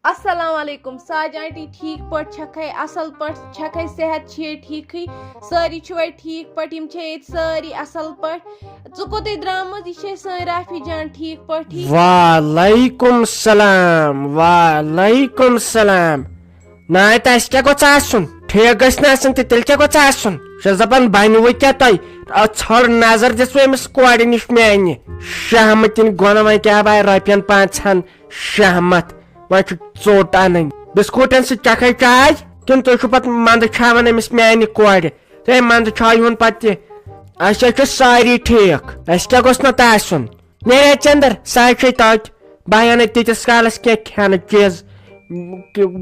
السلام علیکم ساج آنٹی ٹھیک پٲٹھۍ چھکھے اصل پٲٹھۍ چھکھے صحت چھے ٹھیکھٕے سٲری چھُوے ٹھیک پٲٹھۍ یِم چھے ییٚتہِ سٲری اصل پٲٹھۍ ژٕ کوٚتٕے درٛامٕژ یہِ چھے سٲنۍ رافی جان ٹھیک پٲٹھی وعلیکم السلام وعلیکم السلام نایت اَسہِ کیٛاہ گوٚژھ آسُن ٹھیک گژھِ نہٕ آسُن تہٕ تیٚلہِ کیٛاہ گوٚژھ آسُن چھَس دَپان بَنِوٕ کیٛاہ تۄہہِ ژھٔر نظر دِژوٕ أمِس کورِ نِش میٛانہِ شہمتٕنۍ گۄنہٕ وۄنۍ کیٛاہ باے رۄپین 5 شہمت وۄنۍ چھُ ژوٚٹ اَنٕنۍ بِسکوٗٹن سۭتۍ چکھے چاے کِنہٕ تُہۍ چھِو پتہٕ منٛدٕ چھاوان أمِس میٛانہِ کورِ تُہۍ منٛدٕ چھٲیہُن پتہٕ تہِ أسۍ حظ چھِ سٲری ٹھیٖک اَسہِ کیٛاہ گوٚژھ نہٕ آسُن نیرے ژنٛدر سُہ حظ چھے تَتہِ بہٕ اَنَے تیٖتِس کالس کینٛہہ کھٮ۪نہٕ چیٖز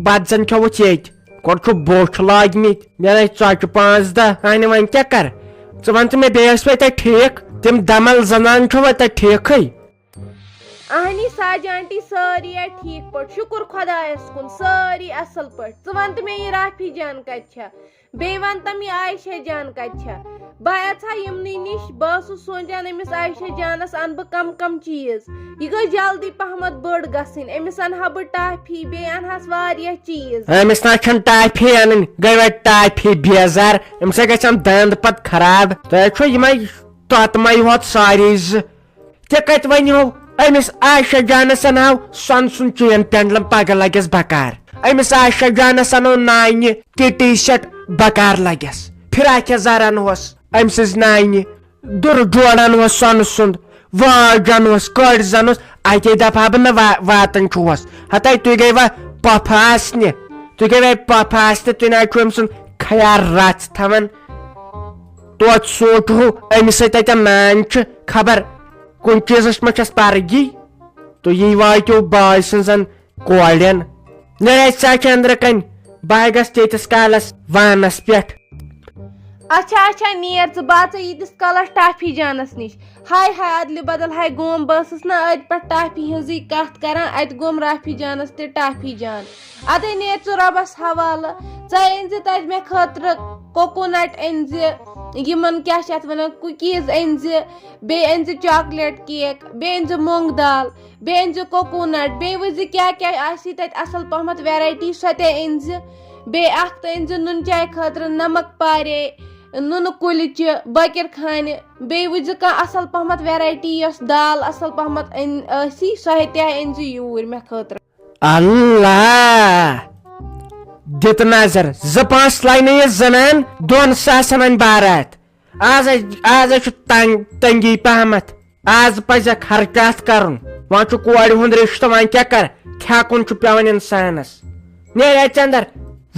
بتہٕ زن کھیوٚوُتھ ییٚتہِ گۄڈٕ چھُ بوٚچھ لٲگمٕتۍ نیرے ژۄچہِ 5-10 انہِ وۄنۍ کیٛاہ کر ژٕ وَن تہٕ مےٚ بیٚیہِ ٲسوٕ تۄہہِ ٹھیٖک تِم دمل زنان چھُوا تۄہہِ ٹھیٖکھٕے اہنی ساج آنٹی سٲری ٹھیک پٲٹھۍ شُکُر خۄدایس کُن سٲری اصل پٲٹھۍ ژٕ ون تہٕ مےٚ یہِ رافی جان کتہِ چھےٚ بیٚیہِ ون تم یہِ عایشہ جان کتہِ چھےٚ بہٕ اژٕ ہا یِمنٕے نِش بہٕ ٲسٕس سونچان أمِس عایشہ جانس انہٕ بہٕ کم کم چیٖز یہِ گٔژھ جلدی پہمتھ بٔڑ گژھٕنۍ أمِس انہٕ ہا بہٕ ٹافی بیٚیہِ انہس واریاہ چیٖز أمِس نہ چھنہٕ ٹافی انٕنۍ گٔے وۄنۍ ٹافی بیزار أمِس ہے گژھن دند پتہٕ خراب تۄہہِ چھُو یِمے توتمے ہوت ساری زٕ تہِ کتہِ ؤنِو أمِس عایشہ جانس انہو سۄنہٕ سُنٛد چین پینڈلم پگہہ لگٮ۪س بکار أمِس عایشہ جانس انو نانہِ ٹی شرٹ بکار لگٮ۪س فراک یزار انہوس أمۍ سٕنٛز نانہِ دُرٕ جوڑ انہوس سۄنہٕ سُنٛد واج انہوس کٔرز انہوس اتے دپہا بہٕ نہ واتان چھُہوس ہتاے تُہۍ گٔے وۄنۍ پۄپھٕ آسنہِ تُہۍ گٔے وۄنۍ پۄپھٕ آسنہِ تُہۍ نہ حظ چھُو أمۍ سُنٛد خیال رژھ تھاوان توتہِ سوٗنٛچہو أمِس سۭتۍ اتٮ۪ن نان چھِ خبر کُنہِ چیٖزس ما چھس پرگی تُہۍ یی واتِو باے سٕنٛزن کورٮ۪ن نیرے ژٕ چندرٕ کنۍ بہٕ گژھٕ تیٖتِس کالس وانس پٮ۪ٹھ اچھا اچھا نیر ژٕ باژے ییٖتِس کالس ٹافی جانس نِش ہاے ہاے ادلہِ بدل ہاے گوم بہٕ ٲسٕس نا أتۍ پٮ۪ٹھ ٹافی ہٕنٛزٕے کتھ کران اتہِ گوم رافی جانس تہِ ٹافی جان ادے نیر ژٕ رۄبس حوالہٕ ژٕ أنۍ زِ تتہِ مےٚ خٲطرٕ کوکونٹ أنۍ زِ یِمن کیٛاہ چھِ اتھ ونان کُکیٖز أنۍ زِ بیٚیہِ أنۍ زِ چاکلیٹ کیک بیٚیہِ أنۍ زِ مونٛگ دال بیٚیہِ أنۍ زِ کوکونٹ بیٚیہِ وٕچھ زِ کیٛاہ کیٛاہ آسی تتہِ اصل پہمتھ ویرایٹی سۄ تہِ أنۍ زِ بیٚیہِ اکھ تہٕ أنۍ زِ نُن چاے خٲطرٕ نمک پارے نُنہٕ کُلچہِ بٲکِر خانہِ بیٚیہِ وٕچھ زِ کانٛہہ اصل پہمتھ ویرایٹی یۄس دال اصل پہمتھ ٲسی سۄ تہِ أنۍ زِ یوٗرۍ مےٚ خٲطرٕ اللہ دِت نظر 2-5 لاینہٕ یہِ زنان 2 ساسن انہِ بارات آز حظ چھُ تنگی پہمتھ آز پزِ خرچات کرُن وۄنۍ چھُ کورِ ہُنٛد رشتہٕ وۄنۍ کیٛاہ کر کھٮ۪کُن چھُ پیوان انسانس نیرے ژنٛدر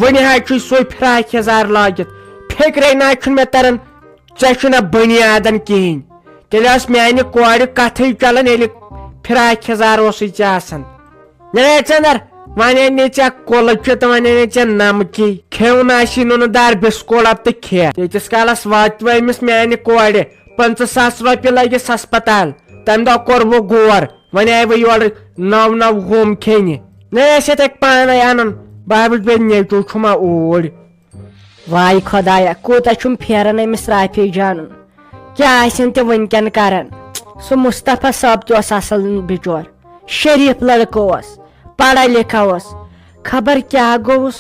وُنہِ حظ چھُے سُے فراک یزار لٲگِتھ فِکرے نہ چھُنہٕ مےٚ تران ژےٚ چھُنہ بُنیادن کِہینۍ تیٚلہِ ٲس میانہِ کورِ کتھٕے چلان ییٚلہِ فراک یزار اوسُے ژےٚ آسان نیرے ژنٛدر وۄنۍ انے ژےٚ کُلچہِ تہٕ وۄنۍ انے ژےٚ نمکی کھیوٚن آسی نُنہٕ دار بِسکوٗٹ تہٕ کھٮ۪تھ تیٖتِس کالس واتوٕ أمِس میانہِ کورِ 50,000 رۄپیہِ لٔگِس ہسپتال تمہِ دۄہ کوٚر بہٕ غور وۄنۍ آیہِ بہٕ یورٕ نو ہوم کھیٚنہِ نہ ٲسۍ یتھ پانے انُن بہٕ وٕچھ بیٚیہِ نیٚچوٗ چھُما اوٗرۍ واے خۄدایا کوٗتاہ چھُم پھیران أمِس رافی جانُن کیٛاہ آسن تہِ وٕنکٮ۪ن کران سُہ مُصطفیٰ صٲب تہِ اوس اصل بِچور شریٖف لڑکہٕ اوس پڑھا لکھا اوس خبر کیٛاہ گوٚوُس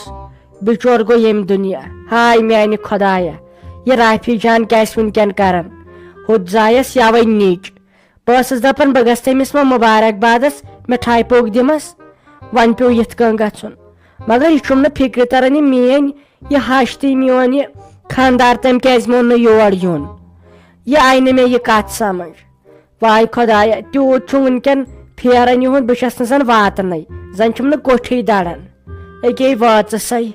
بِچور گوٚو ییٚمہِ دُنیا ہاے میانہِ خۄدایا یہِ رافی جان کیٛاہ آسہِ وٕنکٮ۪ن کران ہُتھ زایس یوے نِچ بہٕ ٲسٕس دپان بہٕ گژھٕ تٔمِس وۄنۍ مُبارک بادس مِٹھاے پوٚک دِمس وۄنۍ پیوٚو یِتھ کٔنۍ گژھُن مگر یہِ چھُم نہٕ فِکرِ تران یہِ میٲنۍ یہِ ہش تہٕ میون یہِ خاندار تٔمۍ کیٛازِ مون نہٕ یور یُن یہِ آیہِ نہٕ مےٚ یہِ کتھ سمجھ واے خۄدایا تیوٗت چھُ وٕنکٮ۪ن پھیران یِہُنٛد بہٕ چھس نہٕ زن واتنٕے زن چھُم نہٕ کوٹھٕے دران أکے وٲژٕ سۄے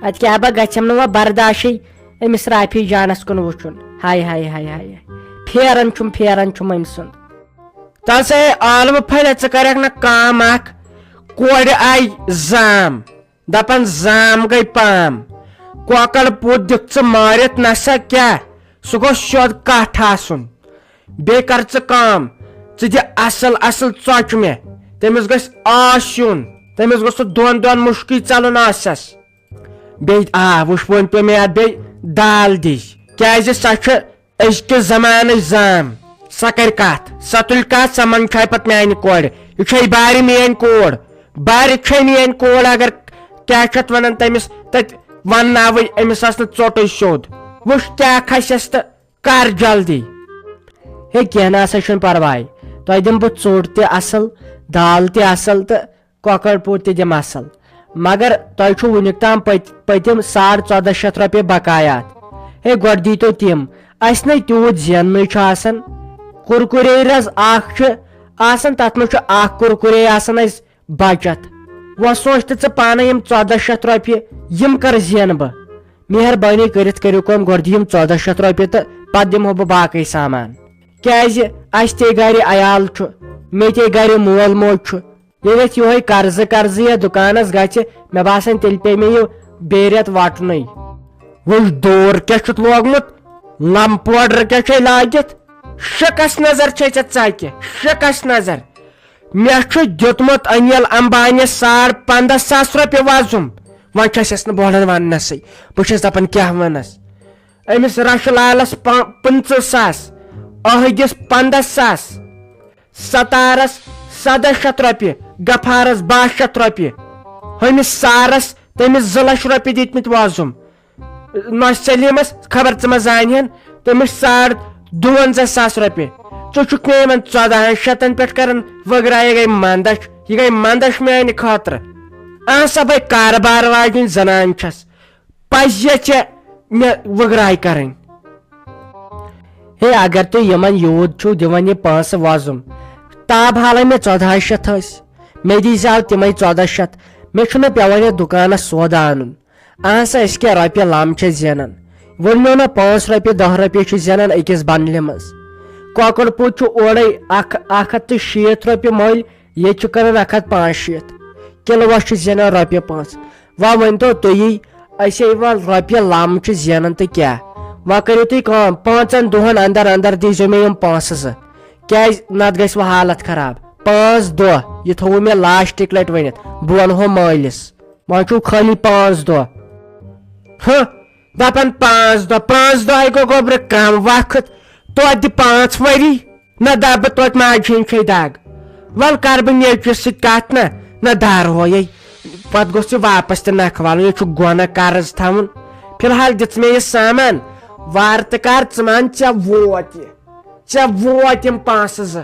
اتہِ کیٛاہ بہٕ گژھٮ۪م نہٕ وۄنۍ برداشٕے أمِس رافی جانس کُن وٕچھُن ہاے ہاے ہاے ہاے پھیران چھُم أمۍ سُنٛد تس ہے ٲلوٕ پھلہِ ژٕ کرکھ نہ کٲم اکھ کورِ آیہِ زام دپان زام گٔے پام کۄکر پوٗت دِکھ ژٕ مٲرِتھ نسا کیٛاہ سُہ گوٚژھ سیوٚد کٹھ آسُن بیٚیہِ کر ژٕ کٲم ژٕ دِ اصل اصل ژۄچہِ مےٚ تٔمِس گژھِ ٲس یُن تٔمِس گوٚژھ سُہ 2 دۄہن مُشکٕے ژلُن ٲسس بیٚیہِ وٕچھ وۄنۍ پیٚو مےٚ اتھ بیٚیہِ دال دِج کیٛازِ سۄ چھِ أزکہِ زمانٕچ زام سۄ کرِ کتھ سۄ تُلہِ کتھ سۄ منٛدچھاے پتہٕ میانہِ کورِ یہِ چھے بارِ میٲنۍ کوٗر بارِ چھٔنی کوڑ اگر کیٛاہ چھِ اتھ ونان تٔمِس تتہِ ونناوٕے أمِس آسہِ نہٕ ژوٚٹُے سیوٚد وٕچھ کیٛاہ کھسٮ۪س تہٕ کر جلدی. ہے کینٛہہ نسا چھُنہٕ پرواے تۄہہِ دِمہٕ بہٕ ژوٚٹ تہِ اصل دال تہِ اصل تہٕ کۄکر پوٗت تہِ دِمہٕ اصل مگر تۄہہِ چھُو وُنیُک تام پٔتِم 1400 رۄپیہِ بقایات. ہے گۄڈٕ دیٖتو تِم اسہِ نَے تیوٗت زیننٕے چھُ آسان. کُرکُرے رز اکھ چھُ آسان تتھ منٛز چھُ اکھ کُرکُرے آسان اسہِ بچت. وۄنۍ سوچ تہٕ ژٕ پانے یِم 1400 رۄپیہِ یِم کر زینہٕ بہٕ. مہربٲنی کٔرِتھ کٔرِو کٲم گۄڈٕ دِ یِم 1400 رۄپیہِ تہٕ پتہٕ دِمہو بہٕ باقٕے سامان. کیٛازِ اسہِ تے گرِ عیال چھُ مےٚ تے گرِ مول موج چھُ ییٚلہِ اَسہِ یِہوے قرضہٕ یتھ دُکانس گژھِ مےٚ باسان تیٚلہِ پیٚیہِ مےٚ یہِ بیٚیہِ رٮ۪تھ وٹنُے. وٕچھ دوٗر کیٛاہ چھُتھ لوگمُت لم پوڈر کیٛاہ چھے لٲگِتھ شِکس نظر چھے ژےٚ ژکہِ شِکس نظر. مےٚ چھُ دیُتمُت انیل امبانِس 15,000 رۄپیہِ وۄزُم وۄنۍ چھسٮ۪س نہٕ بوڑن وننسٕے بہٕ چھُس دپان کیٛاہ ونس. أمِس رشہٕ لالس 15,000 أہدِس 15,000 ستارس 700 رۄپیہِ گفارس 62 رۄپیہِ ہُمِس سارس تٔمِس 2 لچھ رۄپیہِ دِتمٕتۍ وۄزُم. نۄش سلیمس خبر ژٕ ما زانہِ ہن تٔمِس 52,000 رۄپیہِ. ژٕ چھُکھ مےٚ یِمن 1400 پٮ۪ٹھ کران وغرا یہِ گٔے منٛدچھ میانہِ خٲطرٕ. سا بے کاربار واجٮ۪ن زنان چھس پزِ ژےٚ مےٚ وغراے کرٕنۍ. ہے اگر تُہۍ یِمن یوٗت چھُو دِوان یہِ پونٛسہٕ وۄزُم تاب حالے مےٚ 1400 ٲسۍ مےٚ دیٖزیو تِمے 1400 مےٚ چھُنہٕ پیوان یتھ دُکانس سودا انُن. سا أسۍ کیٛاہ رۄپیہِ لم چھِ زینان ؤنۍمو نا 5 رۄپیہِ 10 رۄپیہِ چھُ زینان أکِس بنڈلہِ منٛز. کۄکُر پوٗت چھُ اورے 160 رۄپیہِ مٔلۍ ییٚتہِ چھُ کران 165 کِلوس چھُ زینان رۄپیہِ 5. وۄنۍ ؤنۍتو تُہی أسے وۄنۍ رۄپیہِ لم چھِ زینان تہٕ کیٛاہ. وۄنۍ کٔرِو تُہۍ کٲم 5 دۄہن اندر دیٖزیو مےٚ یِم پونٛسہٕ 2 کیٛازِ نتہٕ گژھِ وۄنۍ حالت خراب. 5 دۄہ یہِ تھوٚوُ مےٚ لاسٹٕکۍ لٹہِ ؤنِتھ بہٕ ونہو مٲلِس وۄنۍ چھُو خٲلی 5 دۄہ. دپان 5 دۄہ 5 دۄہ گوٚو گوٚبرٕ کم وقت توتہِ دِ 5 ؤری نہ دپ بہٕ توتہِ ماجہِ ہِنٛدۍ چھے دگ. ول کر بہٕ نیچوِس سۭتۍ کتھ نہ دارہوے پتہٕ گوٚژھ یہِ واپس تہِ نکھٕ والُن یہِ چھُ گۄنہ قرض تھاوُن. فی الحال دِژ مےٚ یہِ سامان وارٕ تہٕ کر ژٕ مان ژےٚ ووت یِم 5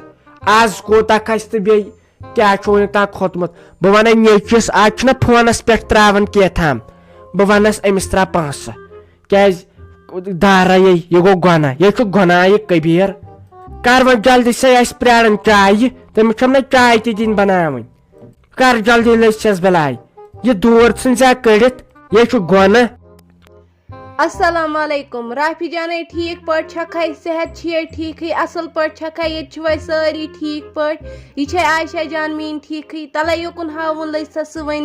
آز کوٗتاہ کھسہِ تہٕ بیٚیہِ کیٛاہ چھُ وُنیُک تام کھوٚتمُت. بہٕ ونے نیچوِس آز چھُنہ فونس پٮ۪ٹھ تراوان کینٛہہ بہٕ ونس أمِس ترٛاو 500 کیٛازِ دارے یہِ گوٚو گۄناہ یہِ چھُ گۄناہہِ کبیٖر. کر وۄنۍ جلدی سا آسہِ پراران چایہِ تٔمِس چھم نہ چاے تہِ دِنۍ بناوٕنۍ. کر جلدی لٔژھِس بلاے یہِ دوٗر ژھٕنۍ زِ کٔڑِتھ یہِ چھُ گۄناہ. السلام علیکم رافی جانے ٹھیک پٲٹھۍ چھکھا صحت چھے ٹھیکھٕے اصل پٲٹھۍ چھکھا ییٚتہِ چھِوے سٲری ٹھیک پٲٹھۍ. یہِ چھے عایشہ جان میٛٲنۍ ٹھیکھٕے تلے یوکُن ہاوُن لٔج سا سُہ وۄنۍ